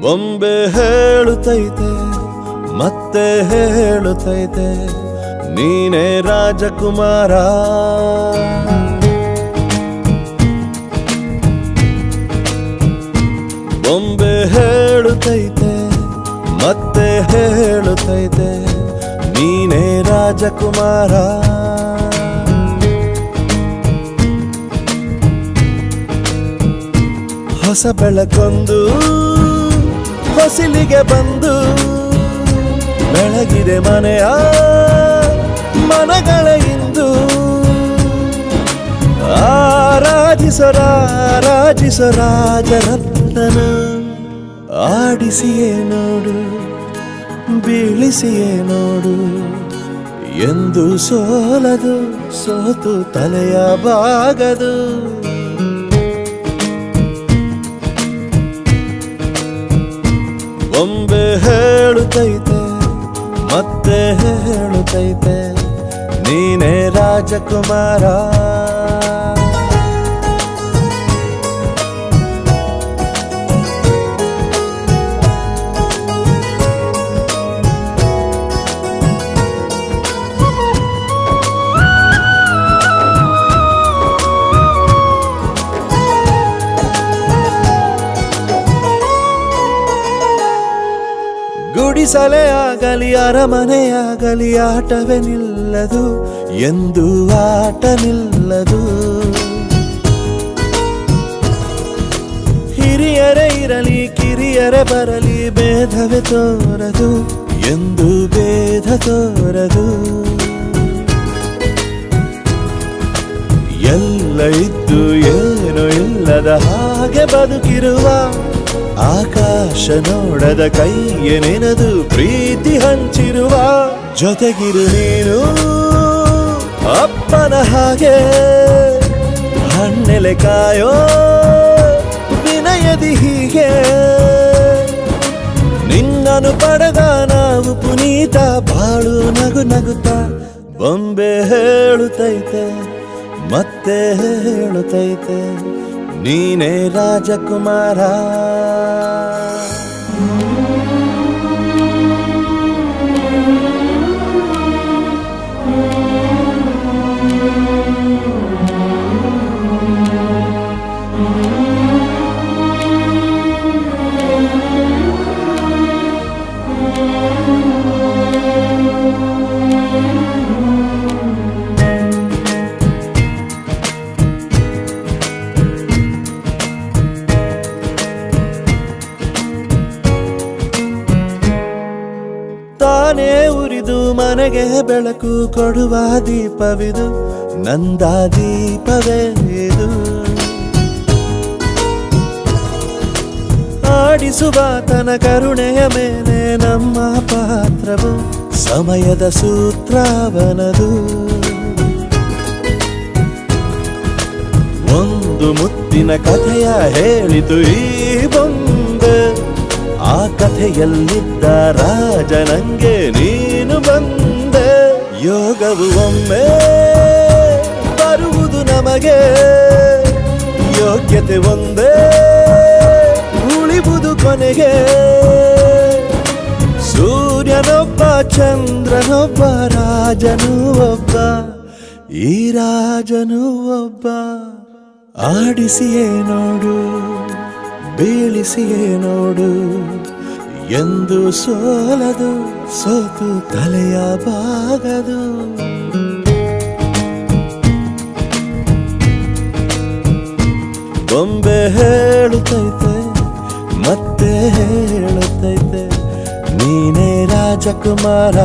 ಬೊಂಬೆ ಹೇಳುತ್ತೈತೆ ಮತ್ತೆ ಹೇಳುತ್ತೈತೆ ನೀನೇ ರಾಜಕುಮಾರ. ಬೊಂಬೆ ಹೇಳುತ್ತೈತೆ ಮತ್ತೆ ಹೇಳುತ್ತೈತೆ ನೀನೇ ರಾಜಕುಮಾರ. ಹೊಸ ಬೆಳಕೊಂದು ಹೊಸಿಲಿಗೆ ಬಂದು ಬೆಳಗಿದೆ ಮನೆಯ ಮನಗಳ ಇಂದು. ಆರಾಧಿಸೋ ರಾಜರತ್ನನ ಆಡಿಸಿಯೇ ನೋಡು ಬೀಳಿಸಿಯೇ ನೋಡು ಎಂದು ಸೋಲದು ಸೋತು ತಲೆಯ ಬಾಗದು. ಬೊಂಬೆ ಹೇಳುತ್ತೈತೆ ಮತ್ತೆ ಹೇಳುತ್ತೈತೆ ನೀನೇ ರಾಜಕುಮಾರ. ಗುಡಿಸಲೇ ಆಗಲಿ ಅರಮನೆಯಾಗಲಿ ಆಟವೇ ನಿಲ್ಲದು ಎಂದು ಆಟ ನಿಲ್ಲದು. ಹಿರಿಯರೇ ಇರಲಿ ಕಿರಿಯರೇ ಬರಲಿ ಭೇದವೇ ತೋರದು ಎಂದು ಭೇದ ತೋರದು. ಎಲ್ಲ ಇದ್ದು ಏನೋ ಇಲ್ಲದ ಹಾಗೆ ಬದುಕಿರುವ ಆಕಾಶ ನೋಡದ ಕೈಯೇ ನೆನೆದು ಪ್ರೀತಿ ಹಂಚಿರುವ. ಜೊತೆಗಿರು ನೀನು ಅಪ್ಪನ ಹಾಗೆ ಹಣ್ಣೆಲೆ ಕಾಯೋ ವಿನಯದಿ ಹೀಗೆ. ನಿನ್ನನ್ನು ಪಡೆದ ನಾವು ಪುನೀತ ಬಾಳು ನಗು ನಗುತ್ತಾ. ಬೊಂಬೆ ಹೇಳುತ್ತೈತೆ ಮತ್ತೆ ಹೇಳುತ್ತೈತೆ ನೀನೇ ರಾಜಕುಮಾರ. ತಾನೇ ಉರಿದು ಮನೆಗೆ ಬೆಳಕು ಕೊಡುವ ದೀಪವಿದು ನಂದ ದೀಪವೇ ಇದು. ಆಡಿಸುವ ತನ ಕರುಣೆಯ ಮೇಲೆ ನಮ್ಮ ಪಾತ್ರವು ಸಮಯದ ಸೂತ್ರವನದು. ಒಂದು ಮುತ್ತಿನ ಕಥೆಯ ಹೇಳಿತು ಈ ಬೊಂಬೆ. ಆ ಕಥೆಯಲ್ಲಿದ್ದ ರಾಜ ನಂಗೆ ನೀನು ಬಂದೆ. ಯೋಗವು ಒಮ್ಮೆ ಬರುವುದು ನಮಗೆ ಯೋಗ್ಯತೆ ಒಂದೇ ಉಳಿವುದು ಕೊನೆಗೆ. ಸೂರ್ಯನೊಬ್ಬ ಚಂದ್ರನೊಬ್ಬ ರಾಜನೂ ಒಬ್ಬ ಈ ರಾಜನೂ ಒಬ್ಬ. ಆಡಿಸಿಯೇ ನೋಡು ಬೀಳಿಸಿಯೇ ನೋಡು ಎಂದು ಸೋಲದು ಸೋತು ತಲೆಯ ಬಾಗದು. ಬೊಂಬೆ ಹೇಳುತ್ತೈತೆ ಮತ್ತೆ ಹೇಳುತ್ತೈತೆ ನೀನೇ ರಾಜಕುಮಾರ.